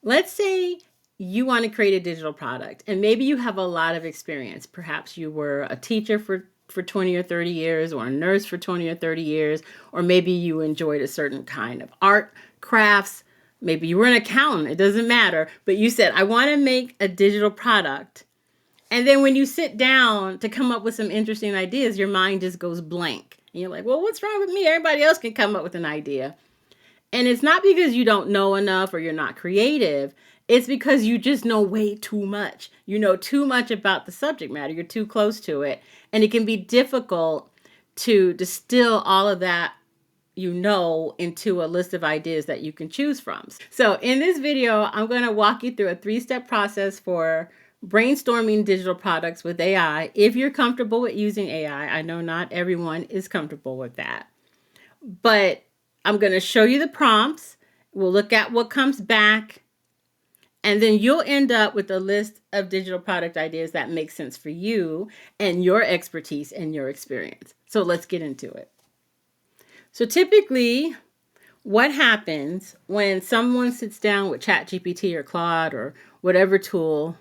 Let's say you want to create a digital product and maybe you have a lot of experience. Perhaps you were a teacher for 20 or 30 years or a nurse for 20 or 30 years, or maybe you enjoyed a certain kind of art, crafts. Maybe you were an accountant. It doesn't matter. But you said, I want to make a digital product. And then when you sit down to come up with some interesting ideas, your mind just goes blank. And you're like, well, what's wrong with me? Everybody else can come up with an idea. And it's not because you don't know enough or you're not creative. It's because you just know way too much. You know too much about the subject matter. You're too close to it. And it can be difficult to distill all of that into a list of ideas that you can choose from. So in this video, I'm going to walk you through a 3-step process for brainstorming digital products with AI. If you're comfortable with using AI, I know not everyone is comfortable with that. But I'm going to show you the prompts. We'll look at what comes back. And then you'll end up with a list of digital product ideas that make sense for you and your expertise and your experience. So let's get into it. So typically, what happens when someone sits down with ChatGPT or Claude or whatever tool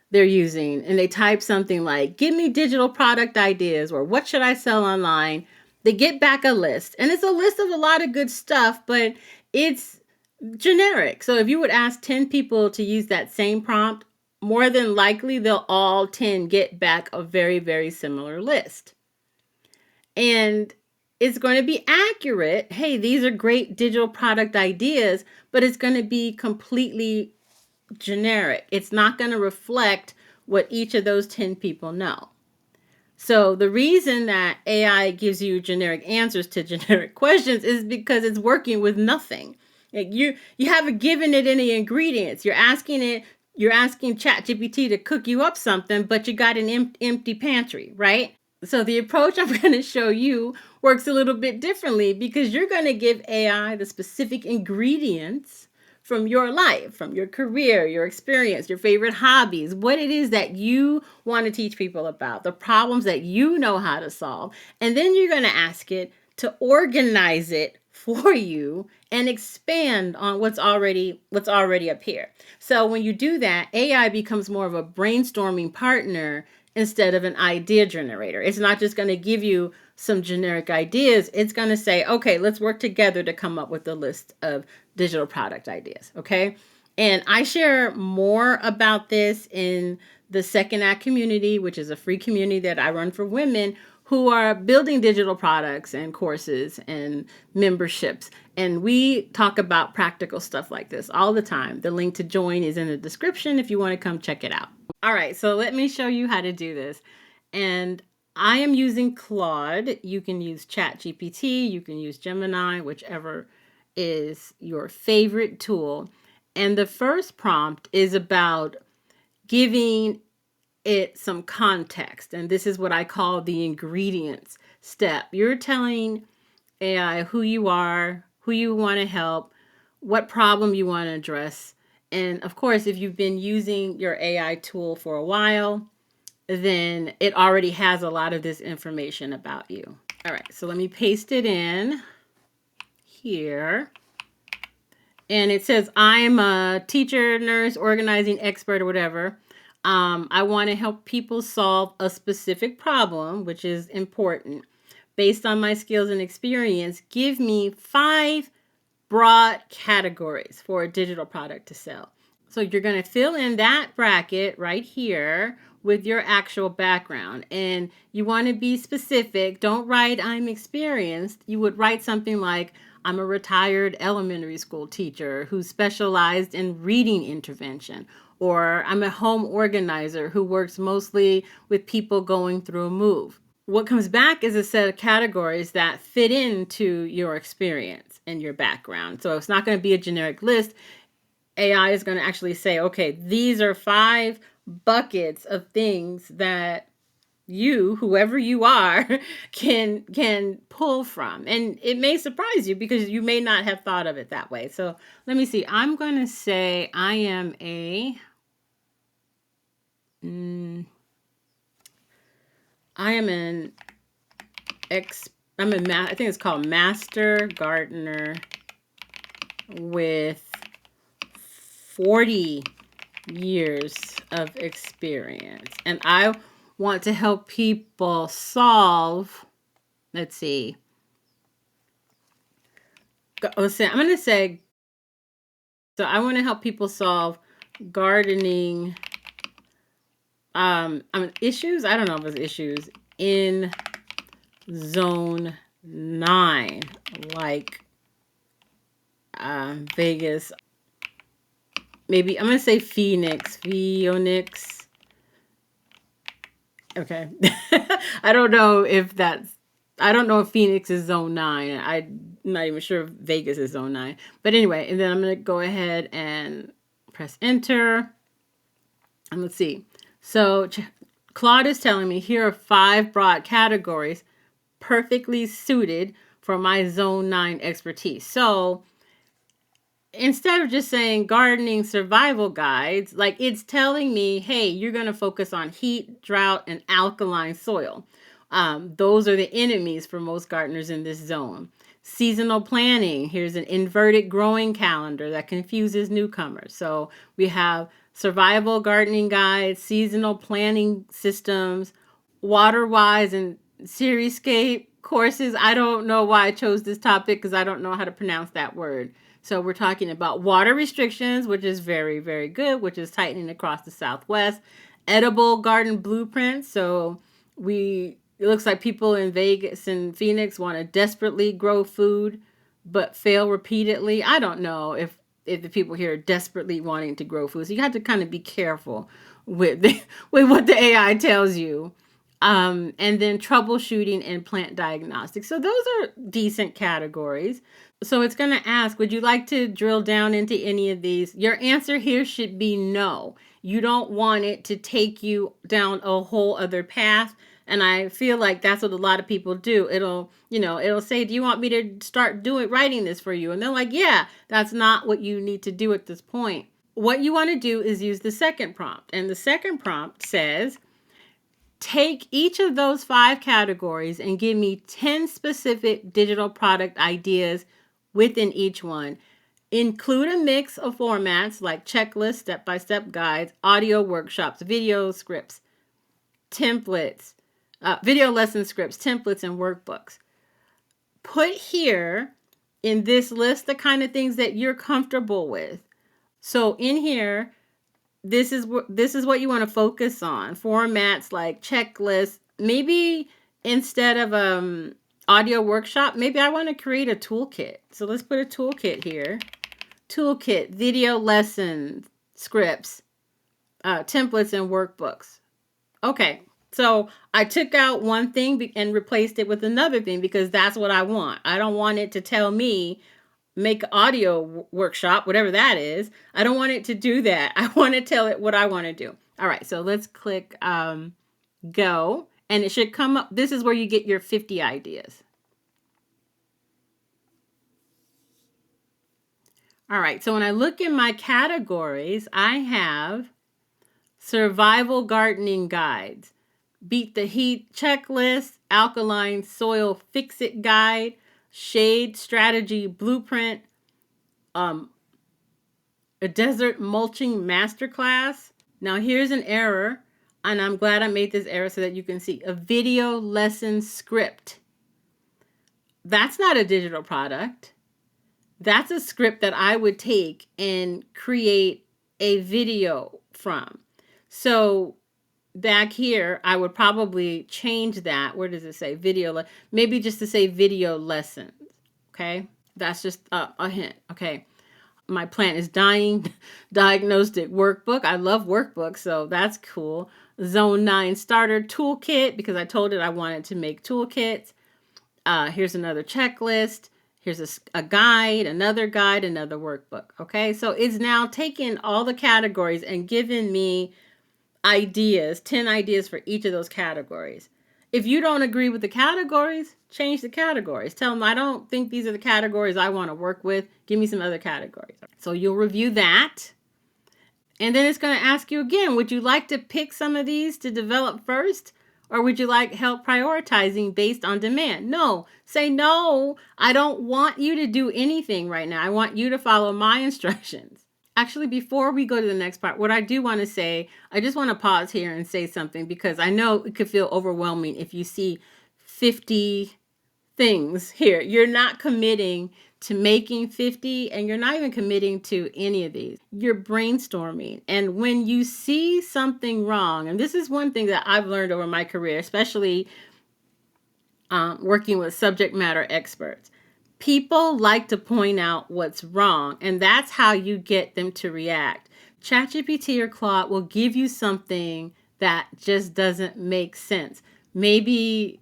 they're using and they type something like, give me digital product ideas, or what should I sell online? They get back a list, and it's a list of a lot of good stuff, but it's generic. So if you would ask 10 people to use that same prompt, more than likely they'll all 10 get back a very, very similar list. And it's going to be accurate. Hey, these are great digital product ideas, but it's going to be completely generic. It's not going to reflect what each of those 10 people know. So the reason that AI gives you generic answers to generic questions is because it's working with nothing. Like you haven't given it any ingredients. You're asking ChatGPT to cook you up something, but you got an empty pantry, right? So the approach I'm going to show you works a little bit differently, because you're going to give AI the specific ingredients from your life, from your career, your experience, your favorite hobbies, what it is that you want to teach people about, the problems that you know how to solve. And then you're going to ask it to organize it for you and expand on what's already up here. So when you do that, AI becomes more of a brainstorming partner instead of an idea generator. It's not just going to give you some generic ideas. It's going to say, okay, let's work together to come up with a list of digital product ideas. Okay. And I share more about this in the Second Act community, which is a free community that I run for women who are building digital products and courses and memberships. And we talk about practical stuff like this all the time. The link to join is in the description if you want to come check it out. All right, so let me show you how to do this. And I am using Claude. You can use ChatGPT, you can use Gemini, whichever is your favorite tool. And the first prompt is about giving it some context. And this is what I call the ingredients step. You're telling AI who you are, who you want to help, what problem you want to address. And of course, if you've been using your AI tool for a while, then it already has a lot of this information about you. All right, so let me paste it in here. And it says, I'm a teacher, nurse, organizing expert, or whatever. I want to help people solve a specific problem, which is important. Based on my skills and experience, give me 5 broad categories for a digital product to sell. So you're going to fill in that bracket right here with your actual background. And you want to be specific. Don't write, I'm experienced. You would write something like, I'm a retired elementary school teacher who specialized in reading intervention. Or I'm a home organizer who works mostly with people going through a move. What comes back is a set of categories that fit into your experience and your background. So it's not going to be a generic list. AI is going to actually say, okay, these are 5 buckets of things that you, whoever you are, can pull from. And it may surprise you because you may not have thought of it that way. So let me see. I'm going to say I am I think it's called Master Gardener with 40 years of experience. And I want to help people solve, let's see. I'm going to say, so I want to help people solve gardening issues. I don't know if it's issues in zone 9, like Vegas. Maybe I'm going to say Phoenix. Okay. I don't know if Phoenix is zone 9. I'm not even sure if Vegas is zone 9. But anyway, and then I'm going to go ahead and press enter. And let's see. So Claude is telling me here are 5 broad categories perfectly suited for my zone 9 expertise. So instead of just saying gardening survival guides, like it's telling me, hey, you're going to focus on heat, drought, and alkaline soil. Those are the enemies for most gardeners in this zone. Seasonal planning. Here's an inverted growing calendar that confuses newcomers. So we have survival gardening guides, seasonal planning systems, water-wise and seriescape courses. I don't know why I chose this topic because I don't know how to pronounce that word. So we're talking about water restrictions, which is very, very good, which is tightening across the Southwest. Edible garden blueprints. So it looks like people in Vegas and Phoenix want to desperately grow food, but fail repeatedly. I don't know if the people here are desperately wanting to grow food. So you have to kind of be careful with what the AI tells you. And then troubleshooting and plant diagnostics. So those are decent categories. So it's going to ask, would you like to drill down into any of these? Your answer here should be no. You don't want it to take you down a whole other path. And I feel like that's what a lot of people do. It'll say, do you want me to start writing this for you? And they're like, yeah, that's not what you need to do at this point. What you want to do is use the second prompt. And the second prompt says, take each of those 5 categories and give me 10 specific digital product ideas within each one. Include a mix of formats like checklists, step-by-step guides, audio workshops, video scripts, templates, video lesson scripts, templates, and workbooks. Put here in this list the kind of things that you're comfortable with. So in here, this is what you want to focus on. Formats like checklists. Maybe instead of audio workshop, maybe I want to create a toolkit. So let's put a toolkit here. Toolkit, video lessons, scripts, templates, and workbooks. Okay, so I took out one thing and replaced it with another thing because that's what I want. I don't want it to tell me make audio workshop, whatever that is. I don't want it to do that. I want to tell it what I want to do. All right, so let's click go, and it should come up. This is where you get your 50 ideas. All right, so when I look in my categories, I have survival gardening guides, beat the heat checklist, alkaline soil fix-it guide, shade strategy blueprint, a desert mulching masterclass. Now here's an error, and I'm glad I made this error so that you can see a video lesson script. That's not a digital product. That's a script that I would take and create a video from. So back here, I would probably change that. Where does it say video? Maybe just to say video lessons. Okay. That's just a hint. Okay. My plant is dying. Diagnostic workbook. I love workbooks, so that's cool. Zone 9 starter toolkit, because I told it I wanted to make toolkits. Here's another checklist. Here's a guide, another workbook. Okay, so it's now taking all the categories and giving me ideas, 10 ideas for each of those categories. If you don't agree with the categories, change the categories. Tell them, I don't think these are the categories I want to work with. Give me some other categories. So you'll review that. And then it's going to ask you again, would you like to pick some of these to develop first? Or would you like help prioritizing based on demand? No. Say no. I don't want you to do anything right now. I want you to follow my instructions. Actually, before we go to the next part, what I do want to say, I just want to pause here and say something because I know it could feel overwhelming if you see 50 things here. You're not committing to making 50 and you're not even committing to any of these. You're brainstorming. And when you see something wrong, and this is one thing that I've learned over my career, especially working with subject matter experts. People like to point out what's wrong, and that's how you get them to react. ChatGPT or Claude will give you something that just doesn't make sense. Maybe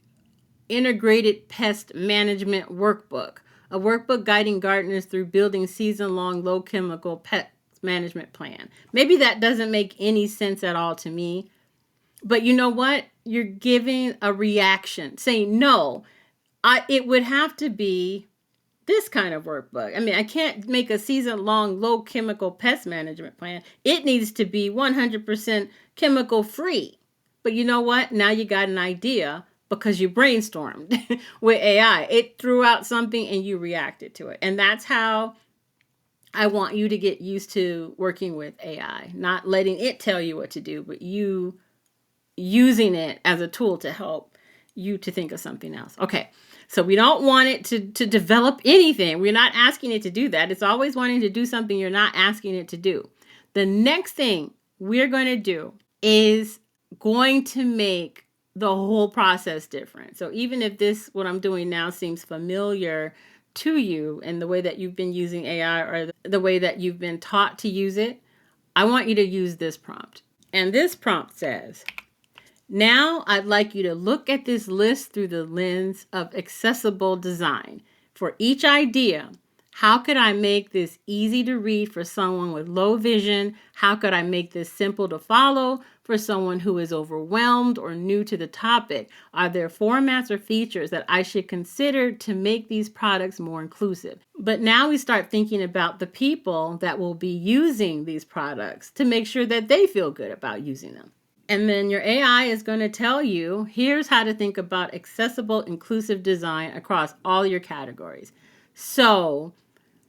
integrated pest management workbook, a workbook guiding gardeners through building season-long low-chemical pest management plan. Maybe that doesn't make any sense at all to me. But you know what? You're giving a reaction, saying, no, it would have to be this kind of workbook. I mean, I can't make a season-long low chemical pest management plan. It needs to be 100% chemical free. But you know what? Now you got an idea because you brainstormed with AI. It threw out something and you reacted to it. And that's how I want you to get used to working with AI, not letting it tell you what to do, but you using it as a tool to help you to think of something else. Okay, so we don't want it to develop anything. We're not asking it to do that. It's always wanting to do something you're not asking it to do. The next thing we're going to do is going to make the whole process different. So even if this, what I'm doing now, seems familiar to you in the way that you've been using AI or the way that you've been taught to use it, I want you to use this prompt. And this prompt says, now I'd like you to look at this list through the lens of accessible design. For each idea, how could I make this easy to read for someone with low vision? How could I make this simple to follow for someone who is overwhelmed or new to the topic? Are there formats or features that I should consider to make these products more inclusive? But now we start thinking about the people that will be using these products to make sure that they feel good about using them. And then your AI is going to tell you, here's how to think about accessible, inclusive design across all your categories. So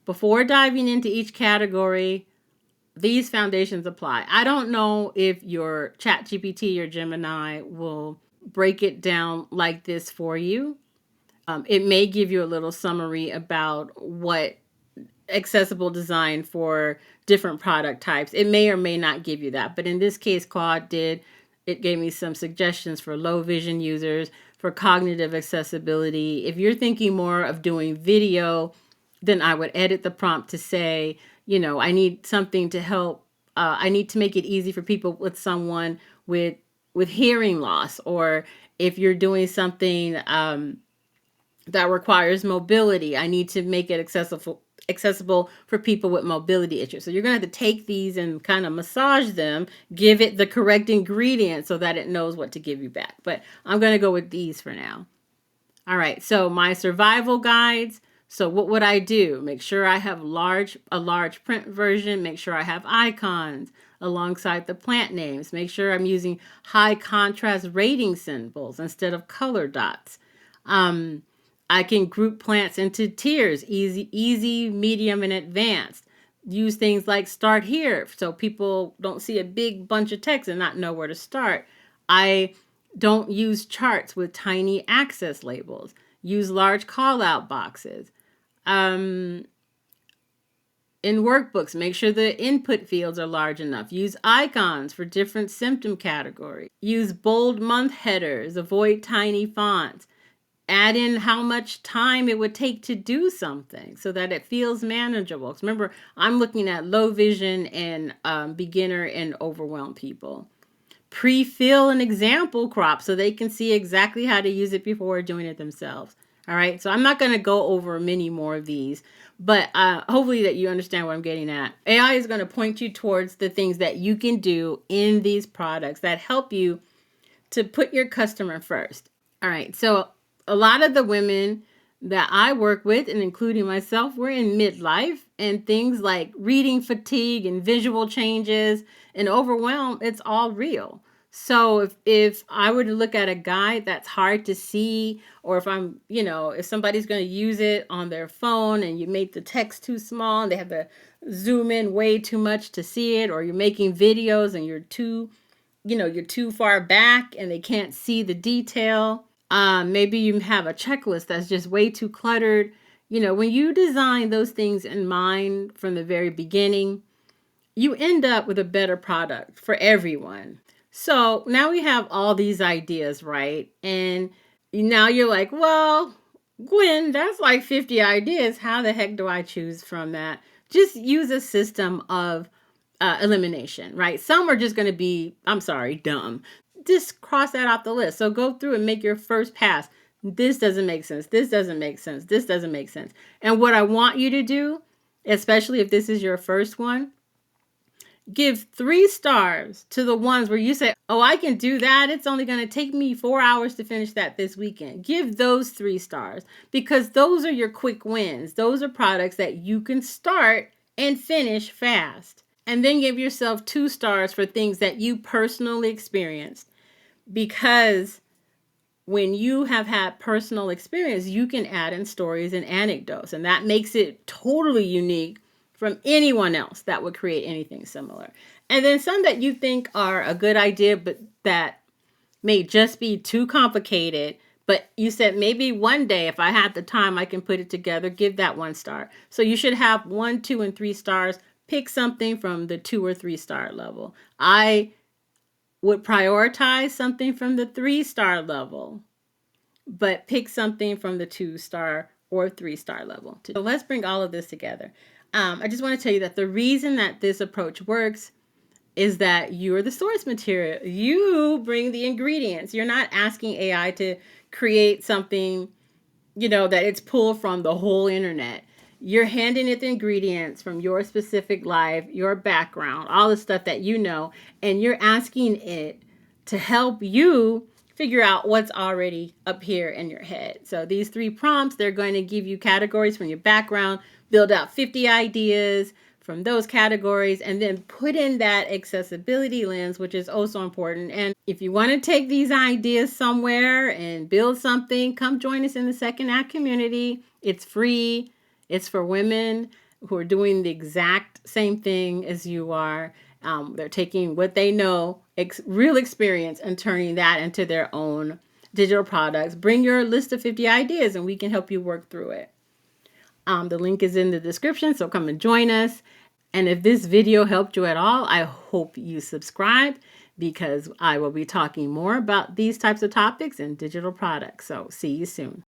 before diving into each category, these foundations apply. I don't know if your ChatGPT or Gemini will break it down like this for you. It may give you a little summary about what accessible design for different product types. It may or may not give you that. But in this case, Claude did. It gave me some suggestions for low vision users, for cognitive accessibility. If you're thinking more of doing video, then I would edit the prompt to say, you know, I need something to help. I need to make it easy for people with someone with hearing loss, or if you're doing something that requires mobility, I need to make it accessible for people with mobility issues. So you're going to have to take these and kind of massage them, give it the correct ingredients so that it knows what to give you back. But I'm going to go with these for now. All right, so my survival guides. So what would I do? Make sure I have a large print version. Make sure I have icons alongside the plant names. Make sure I'm using high contrast rating symbols instead of color dots. I can group plants into tiers, easy, medium, and advanced. Use things like start here so people don't see a big bunch of text and not know where to start. I don't use charts with tiny access labels. Use large call-out boxes. In workbooks, make sure the input fields are large enough. Use icons for different symptom categories. Use bold month headers. Avoid tiny fonts. Add in how much time it would take to do something so that it feels manageable. Because remember, I'm looking at low vision and beginner and overwhelmed people. Pre-fill an example crop so they can see exactly how to use it before doing it themselves. All right, so I'm not going to go over many more of these, but hopefully that you understand what I'm getting at. AI is going to point you towards the things that you can do in these products that help you to put your customer first. All right, so a lot of the women that I work with, and including myself, we're in midlife, and things like reading fatigue and visual changes and overwhelm, it's all real. So if I were to look at a guide that's hard to see, or if I'm, if somebody's going to use it on their phone and you make the text too small and they have to zoom in way too much to see it, or you're making videos and you're too far back and they can't see the detail. Maybe you have a checklist that's just way too cluttered. When you design those things in mind from the very beginning, you end up with a better product for everyone. So now we have all these ideas, right? And now you're like, well, Gwen, that's like 50 ideas. How the heck do I choose from that? Just use a system of elimination, right? Some are just going to be, I'm sorry, dumb. Just cross that off the list. So go through and make your first pass. This doesn't make sense. This doesn't make sense. This doesn't make sense. And what I want you to do, especially if this is your first one, give 3 stars to the ones where you say, oh, I can do that. It's only going to take me 4 hours to finish that this weekend. Give those 3 stars, because those are your quick wins. Those are products that you can start and finish fast. And then give yourself 2 stars for things that you personally experienced, because when you have had personal experience, you can add in stories and anecdotes, and that makes it totally unique from anyone else that would create anything similar. And then some that you think are a good idea, but that may just be too complicated. But you said maybe one day, if I had the time, I can put it together. Give that 1 star. So you should have 1, 2, and 3 stars. Pick something from the 2 or 3 star level. I would prioritize something from the 3 star level, but pick something from the 2 star or 3 star level. So let's bring all of this together. I just want to tell you that the reason that this approach works is that you're the source material. You bring the ingredients. You're not asking AI to create something, that it's pulled from the whole internet. You're handing it the ingredients from your specific life, your background, all the stuff that you know, and you're asking it to help you figure out what's already up here in your head. So these 3 prompts, they're going to give you categories from your background, build out 50 ideas from those categories, and then put in that accessibility lens, which is also important. And if you want to take these ideas somewhere and build something, come join us in the Second Act community. It's free. It's for women who are doing the exact same thing as you are. They're taking what they know, real experience, and turning that into their own digital products. Bring your list of 50 ideas and we can help you work through it. The link is in the description, so come and join us. And if this video helped you at all, I hope you subscribe, because I will be talking more about these types of topics and digital products. So see you soon.